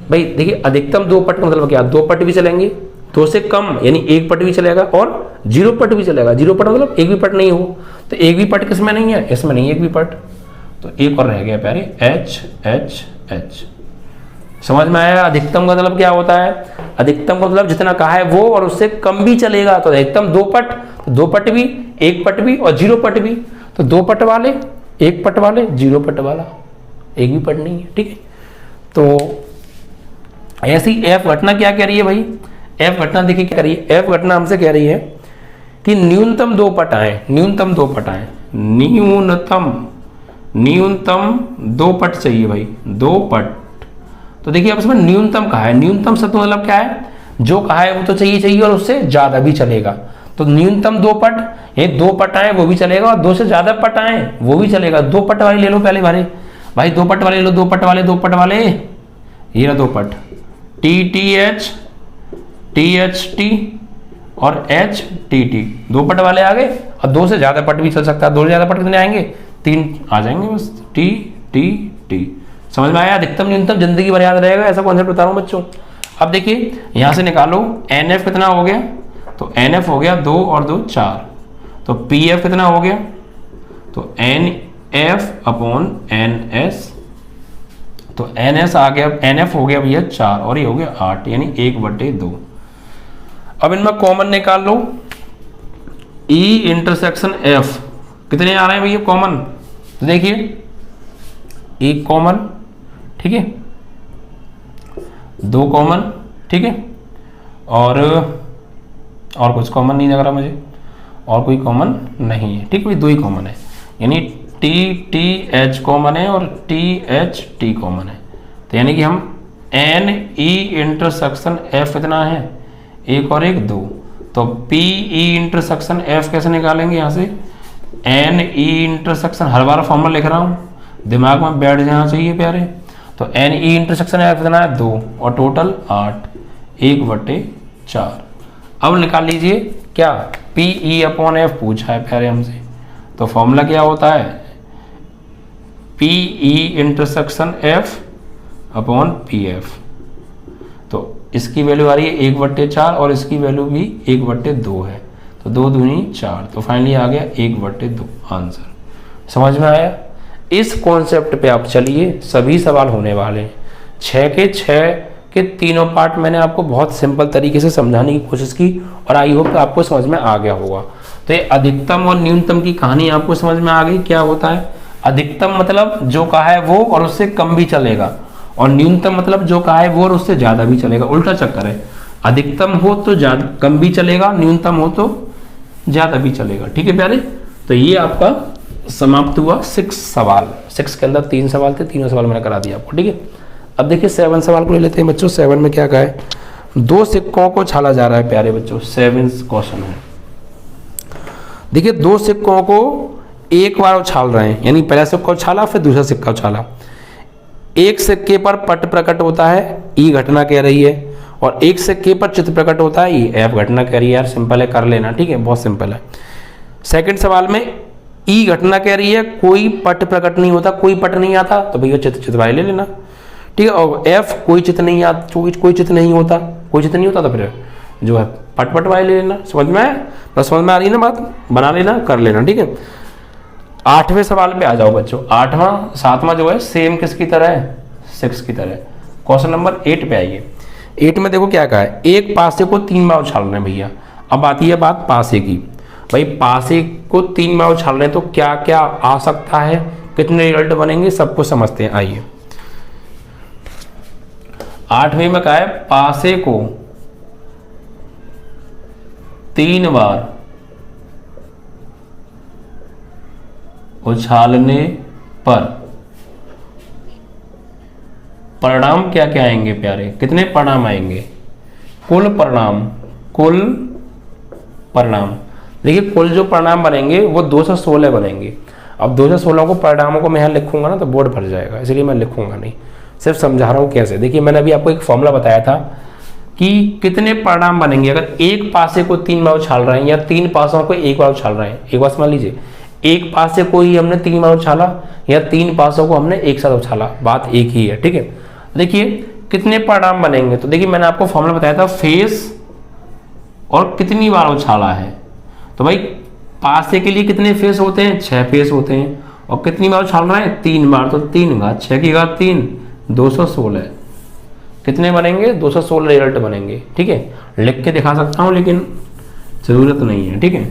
भाई देखिए अधिकतम 2 पट का मतलब क्या? 2 पट भी चलेंगे, 2 से कम यानी 1 पट भी चलेगा और 0 पट भी चलेगा। 0 पट मतलब एक भी पट नहीं हो। तो एक भी पट किसमें नहीं है? इसमें नहीं है एक भी पट। तो एक और रह गया प्यारे, HHH। समझ में आया? अधिकतम का मतलब क्या होता है? अधिकतम का मतलब जितना कहा है वो और उससे कम भी चलेगा। तो अधिकतम 2 पट, तो 2 पट भी, 1 पट भी और 0 पट भी। तो 2 पट वाले, 1 पट वाले, 0 पट वाला, एक भी पट नहीं है, ठीक है। तो ऐसी एफ घटना क्या कह रही है भाई? एफ घटना देखिए क्या कह रही है? एफ घटना हमसे कह रही है कि न्यूनतम 2 पट आए, न्यूनतम 2 पट आए, न्यूनतम 2 पट चाहिए भाई, 2 पट। तो देखिए अब इसमें न्यूनतम कहा है। न्यूनतम शब्द मतलब क्या है? जो कहा है वो तो चाहिए और उससे ज्यादा भी चलेगा। तो न्यूनतम 2 पट, ये 2 पट आए वो भी चलेगा और 2 से ज्यादा पट आए वो भी चलेगा। 2 पट वाले ले लो पहले भाई 2 पट वाले ले लो, 2 पट वाले, 2 पट वाले, ये रहा 2 पट, TTH, THT और HTT। 2 पट वाले आ गए और 2 से ज्यादा पट भी चल सकता है। 2 से ज्यादा पट कितने आएंगे? 3 आ जाएंगे बस। TTT। समझ में आया? अधिकतम न्यूनतम जिंदगी भर याद रहेगा, ऐसा कॉन्सेप्ट बता रहा हूं बच्चों। अब देखिए यहां से निकालो NF कितना हो गया? तो NF हो गया 2 और 2 4। तो PF कितना हो गया? तो NF अपॉन NS। तो NS आ गया, NF हो गया भैया 4 और ये हो गया 8, यानी 1/2। अब इनमें कॉमन निकाल लो, E इंटरसेक्शन F कितने आ रहे हैं भैया कॉमन? तो देखिए 1 कॉमन, ठीक है, 2 कॉमन, ठीक है, और कुछ कॉमन नहीं लग रहा मुझे, और कोई कॉमन नहीं है, ठीक है, 2 ही कॉमन है, यानी TTH कॉमन है और THT कॉमन है। तो यानी कि हम NE इंटरसेक्शन F कितना है? 1 और 1 2। तो PE इंटरसेक्शन F कैसे निकालेंगे? यहाँ से NE इंटरसेक्शन, हर बार फॉर्मूला लिख रहा हूँ, दिमाग में बैठ जाना चाहिए प्यारे। तो NE इंटरसेक्शन F कितना है? 2 और टोटल 8, 1/4। अब निकाल लीजिए क्या? PE अपॉन F पूछा है प्यारे हमसे। तो फॉर्मूला क्या होता है? PE intersection F upon PF। तो इसकी वैल्यू आ रही है 1/4 और इसकी वैल्यू भी 1/2 है। तो 2 दूनी 4, तो फाइनली आ गया 1/2 आंसर। समझ में आया? इस कॉन्सेप्ट पे आप चलिए, सभी सवाल होने वाले हैं। 6 के 6 के तीनों पार्ट मैंने आपको बहुत सिंपल तरीके से समझाने की कोशिश की और आई होप आपको समझ में आ गया होगा। तो ये अधिकतम और न्यूनतम की कहानी आपको समझ में आ गई। क्या होता है? अधिकतम मतलब जो कहा है वो और उससे कम भी चलेगा, और न्यूनतम मतलब जो कहा है वो और उससे ज्यादा भी चलेगा। उल्टा चक्कर है, अधिकतम हो तो ज्यादा कम भी चलेगा, न्यूनतम हो तो ज्यादा भी चलेगा। ठीक है प्यारे, तो ये आपका समाप्त हुआ 6 सवाल। 6 के अंदर 3 सवाल थे, तीनों सवाल मैंने करा दिया आपको। ठीक है, अब देखिए 7 सवाल को ले लेते हैं बच्चों। 7 में क्या कहा है? 2 सिक्कों को छाला जा रहा है प्यारे बच्चों। 7 क्वेश्चन है। देखिए 2 सिक्कों को एक बार उछाल रहे हैं, यानी पहला सिक्का उछाला फिर दूसरा सिक्का उछाला। एक सिक्के पर पट प्रकट होता है, ई घटना कह रही है, और एक सिक्के पर चित्र प्रकट होता है, ई एफ घटना कह रही है। यार सिंपल है, कर लेना। ठीक है, बहुत सिंपल है। सेकंड सवाल में ई घटना कह रही है, कोई पट प्रकट नहीं होता, कोई पट नहीं आता, तो भैया चित्र वाले ले लेना। ठीक है, और एफ कोई चित्र नहीं आता, कोई चित्र नहीं होता, कोई चित्र नहीं होता, तो फिर जो है पट वाले ले लेना। समझ में आया? बस समझ में आ रही है ना बात? बना लेना, कर लेना। ठीक है, 8वें सवाल पे आ जाओ बच्चों। 8वां 7वां जो है सेम किसकी तरह है? 6 की तरह। क्वेश्चन नंबर 8 पे आइए। 8 में देखो क्या कहा है, एक पासे को 3 बार उछाल रहे हैं भैया। अब आती है बात पासे की, भाई पासे को 3 बार उछाल रहे हैं तो क्या क्या आ सकता है, कितने रिजल्ट बनेंगे, सबको समझते हैं। आइए 8वें में कहा है पासे को 3 बार उछालने पर परिणाम क्या क्या आएंगे प्यारे, कितने परिणाम आएंगे, कुल परिणाम देखिए कुल जो परिणाम बनेंगे वो 216 बनेंगे। अब 216 को परिणामों को मैं यहाँ लिखूंगा ना तो बोर्ड भर जाएगा, इसलिए मैं लिखूंगा नहीं, सिर्फ समझा रहा हूँ कैसे। देखिए मैंने अभी आपको एक फॉर्मूला बताया था कि कितने परिणाम बनेंगे अगर एक पासे को 3 बार उछाल रहे हैं या 3 पासों को 1 बार उछाल रहे हैं। एक बार समझ लीजिए, एक पासे को ही हमने 3 बार उछाला या 3 पासों को हमने एक साथ उछाला, बात एक ही है, ठीक है। देखिए कितने परिणाम बनेंगे, तो देखिए मैंने आपको फॉर्मूला बताया था फेस और कितनी बार उछाला है। तो भाई पासे के लिए कितने फेस होते हैं, 6 फेस होते हैं, और कितनी बार उछाल रहे हैं, 3 बार, तो 3 घात 6 की घात 3 216 कितने बनेंगे, 216 रिजल्ट बनेंगे, ठीक है। लिख के दिखा सकता हूं लेकिन जरूरत नहीं है, ठीक है।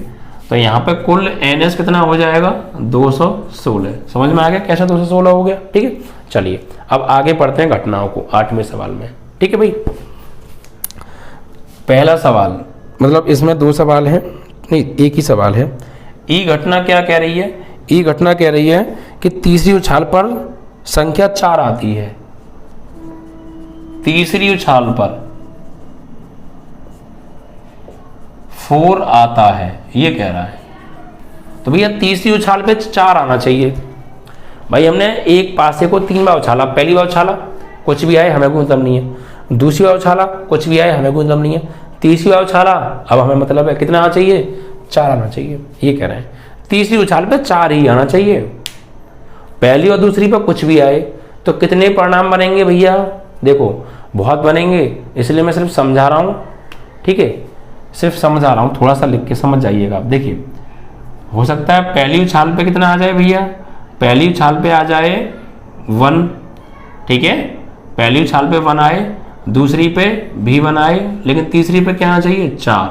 तो यहाँ पे कुल NS कितना हो जाएगा, 216। समझ में आ गया कैसा 216 हो गया, ठीक है। चलिए अब आगे पढ़ते हैं घटनाओं को 8वें सवाल में, ठीक है भाई। पहला सवाल, मतलब इसमें 2 सवाल हैं, नहीं एक ही सवाल है। ई घटना क्या कह रही है, ई घटना कह रही है कि तीसरी उछाल पर संख्या 4 आती है, तीसरी उछाल पर 4 आता है, ये कह रहा है। तो भैया तीसरी उछाल पे 4 आना चाहिए। भाई हमने एक पासे को 3 बार उछाला, पहली बार उछाला कुछ भी आए हमें कोई मतलब नहीं है, दूसरी बार उछाला कुछ भी आए हमें कोई मतलब नहीं है, तीसरी बार उछाला अब हमें मतलब है कितना आना चाहिए, 4 आना चाहिए, ये कह रहे हैं। तीसरी उछाल पे 4 ही आना चाहिए, पहली और दूसरी पर कुछ भी आए तो कितने परिणाम बनेंगे भैया, देखो बहुत बनेंगे, इसलिए मैं सिर्फ समझा रहा हूँ, ठीक है, सिर्फ समझा रहा हूँ, थोड़ा सा लिख के समझ जाइएगा। देखिए हो सकता है पहली उछाल पे कितना आ जाए भैया, पहली उछाल पे आ जाए 1, ठीक है, पहली उछाल पे 1 आए, दूसरी पे भी 1 आए, लेकिन तीसरी पे क्या आना चाहिए, 4।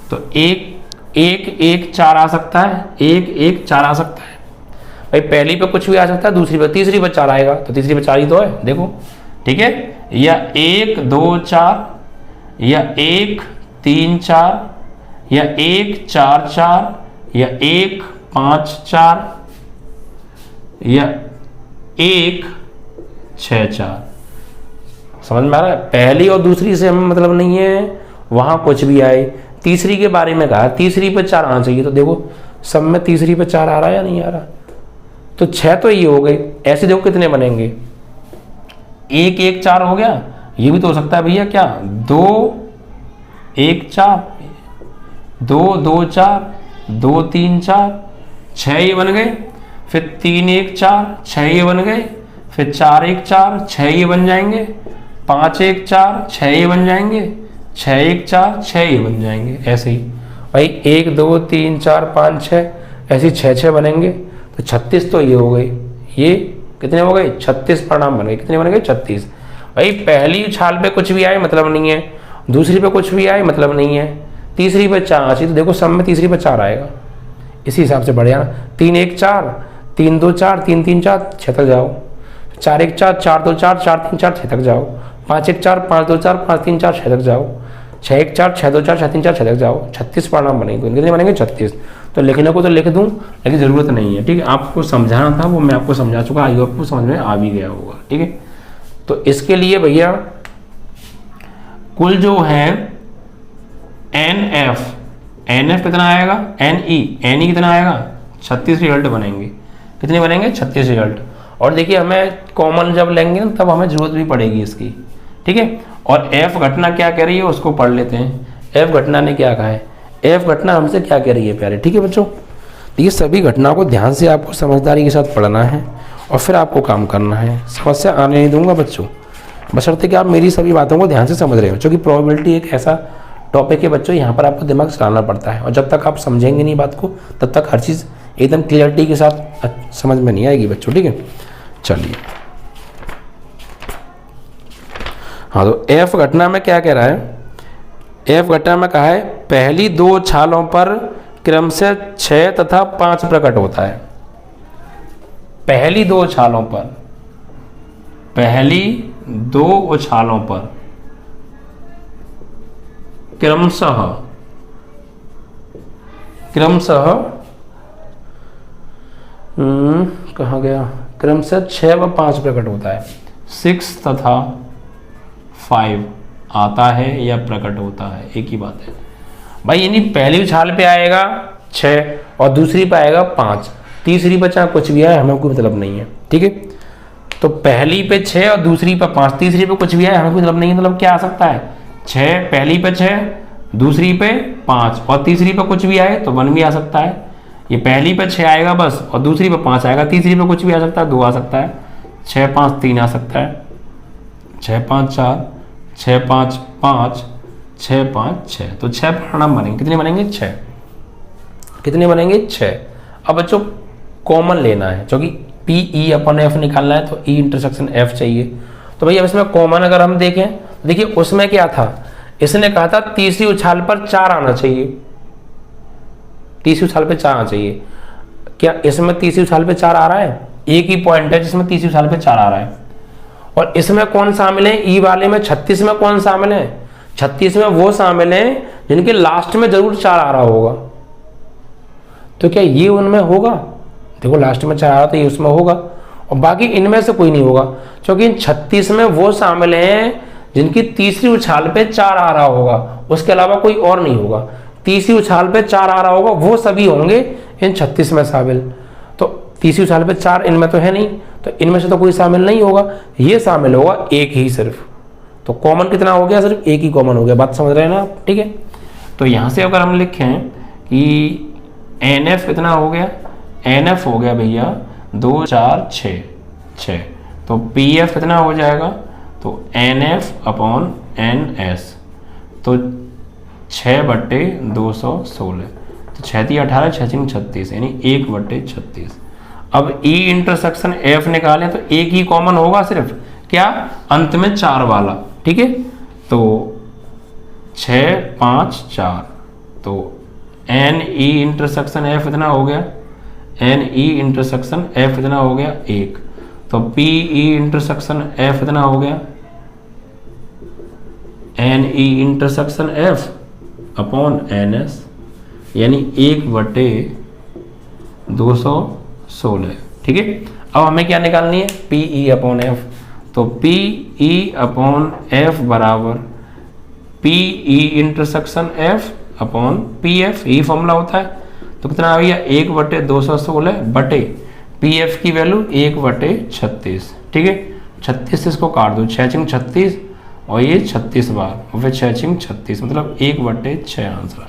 तो 1 4 आ सकता है, 1 4 आ सकता है। भाई पहली पे कुछ भी आ सकता है, दूसरी पे, तीसरी पे 4 आएगा, तो तीसरी पे 4 ही तो है, देखो, ठीक है। या 1 2 4, या 1 3 4, या 1 4 4, या 1 5 4, या 1 6 4। समझ में आ रहा है, पहली और दूसरी से हमें मतलब नहीं है, वहां कुछ भी आए। तीसरी के बारे में कहा तीसरी पे 4 आना चाहिए, तो देखो सब में तीसरी पे 4 आ रहा है या नहीं आ रहा, तो 6 तो ये हो गए। ऐसे देखो कितने बनेंगे, 1 1 4 हो गया, ये भी तो हो सकता है भैया क्या, 2 1 4, 2 2 4, 2 3 4, 6 ये बन गए, फिर 3 1 4, 6 ये बन गए, फिर 4 1 4, 6 ये बन जाएंगे, 5 1 4, 6 ये बन जाएंगे, 6 1 4, 6 ये बन जाएंगे। ऐसे ही भाई 1 2 3 4 5 6 ऐसे 6 बनेंगे, तो 36 तो ये हो गए, ये कितने हो गए, 36 परिणाम बन गए। कितने बन गए, 36। भाई पहली उछाल पे कुछ भी आए मतलब नहीं है, दूसरी पे कुछ भी आए मतलब नहीं है, तीसरी पे 4 चाहिए, तो देखो सब में तीसरी पे 4 आएगा, इसी हिसाब से बढ़ जाना। 3 1 4, 3 2 4, 3 3 4, 6 तक जाओ, 4 1 4, 4 2 4, 4 3 4, 6 तक जाओ, 5 1 4, 5 2 4, 5 3 4, 6 तक जाओ, 6 1 4, 6 2 4, 6 3 4, 6 तक जाओ। 36 परिणाम बनेंगे, कितने बनेंगे, 36। तो लिखने को तो लिख दूं लेकिन ज़रूरत नहीं है, ठीक है। आपको समझाना था वो मैं आपको समझा चुका, आई होप आपको समझ में आ भी गया होगा, ठीक है। तो इसके लिए भैया कुल जो है NF कितना आएगा, NE कितना आएगा, 36 रिजल्ट बनेंगे। कितने बनेंगे, 36 रिजल्ट। और देखिए हमें कॉमन जब लेंगे ना तब हमें जरूरत भी पड़ेगी इसकी, ठीक है। और F घटना क्या कह रही है उसको पढ़ लेते हैं। F घटना ने क्या कहा है, F घटना हमसे क्या कह रही है प्यारे, ठीक है बच्चों। ये सभी घटनाओं को ध्यान से आपको समझदारी के साथ पढ़ना है और फिर आपको काम करना है, समस्या आने नहीं दूंगा बच्चों, बशर्ते कि आप मेरी सभी बातों को ध्यान से समझ रहे हो। क्योंकि प्रोबेबिलिटी एक ऐसा टॉपिक है बच्चों, यहाँ पर आपको दिमाग चलाना पड़ता है, और जब तक आप समझेंगे नहीं बात को तब तक हर चीज़ एकदम क्लियरिटी के साथ समझ में नहीं आएगी बच्चों, ठीक है। चलिए हाँ, तो एफ घटना में क्या कह रहा है, एफ घटना में कहा है पहली दो उछालों पर क्रमशः 6 तथा 5 प्रकट होता है। पहली दो उछालों पर, पहली दो उछालों पर क्रमशः कहाँ गया, क्रमशः 6 व 5 प्रकट होता है। 6 तथा 5 आता है या प्रकट होता है, एक ही बात है भाई। यानी पहली उछाल पे आएगा 6 और दूसरी पे आएगा 5, तीसरी पे चाहे कुछ भी आए हमें कोई मतलब नहीं है, ठीक है। तो पहली पे 6 और दूसरी पे 5, तीसरी पे कुछ भी आए हमें कोई मतलब नहीं है। मतलब क्या आ सकता है, 6 पहली पे 6, दूसरी पे 5 और तीसरी पे कुछ भी आए तो 1 भी आ सकता है। ये पहली पे 6 आएगा बस और दूसरी पे 5 आएगा, तीसरी पे कुछ भी आ सकता है, 2 आ सकता है, 6 5 3 आ सकता है, 6 5 4, 6 5 5, 6 5 6। तो 6 परिणाम बनेंगे, कितने बनेंगे 6, कितने बनेंगे 6। अब बच्चों कॉमन लेना है, क्योंकि पी ई अपन एफ निकालना है तो ई इंटरसेक्शन एफ चाहिए। तो भैया अब इसमें कॉमन अगर हम देखें, देखिए उसमें क्या था, इसने कहा था तीसरी उछाल पर 4 आना चाहिए, तीसरी उछाल पे 4 आना चाहिए। क्या इसमें तीसरी उछाल पे 4 आ रहा है? एक ही पॉइंट है जिसमें तीसरी उछाल पे 4 आ रहा है। और इसमें कौन शामिल है, ई वाले में 36 में कौन शामिल है, 36 में वो शामिल है जिनके लास्ट में जरूर 4 आ रहा होगा। तो क्या ये उनमें होगा? देखो लास्ट में 4 आ रहा तो ये उसमें होगा, और बाकी इनमें से कोई नहीं होगा, क्योंकि इन 36 में वो शामिल हैं जिनकी तीसरी उछाल पे 4 आ रहा होगा, उसके अलावा कोई और नहीं होगा। तीसरी उछाल पे 4 आ रहा होगा वो सभी होंगे इन 36 में शामिल। तो तीसरी उछाल पे 4 इनमें तो है नहीं, तो इनमें से तो कोई शामिल नहीं होगा, ये शामिल होगा एक ही सिर्फ। तो कॉमन कितना हो गया, सिर्फ एक ही कॉमन हो गया। बात समझ रहे हैं ना आप, ठीक है। तो यहाँ से अगर हम लिखें कि एन एफ कितना हो गया, एन एफ हो गया भैया 2 4 6 6। तो पी एफ कितना हो जाएगा, तो N F upon N S, तो 6/216। तो 6 × 18 6 × 36 यानी 1/36। अब ई इंटरसेक्शन एफ निकालें तो एक ही कॉमन होगा सिर्फ, क्या, अंत में 4 वाला, ठीक है। तो 6 5 4, तो एन ई इंटरसेक्शन एफ इतना हो गया, एन ई इंटरसेक्शन एफ इतना हो गया 1। तो पी ई इंटरसेक्शन एफ इतना हो गया, N E intersection F upon N S, यानी 1/216, ठीक है। अब हमें क्या निकालनी है, पी ई अपॉन एफ। तो पी ई अपॉन एफ बराबर P E intersection F upon P F, यही फॉर्मूला होता है। तो कितना आ गया 1/216 बटे पी एफ की वैल्यू 1/36, ठीक है। 36 इसको काट दो, 6 × 36 और ये 36 बार और फिर 6 × 36 मतलब 1/6 आंसर है।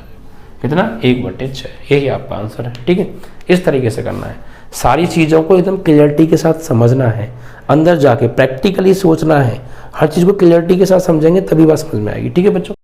कितना, 1/6, यही आपका आंसर है, ठीक है। इस तरीके से करना है, सारी चीज़ों को एकदम क्लियरिटी के साथ समझना है, अंदर जाके प्रैक्टिकली सोचना है, हर चीज़ को क्लियरिटी के साथ समझेंगे तभी बात समझ में आएगी, ठीक है बच्चों।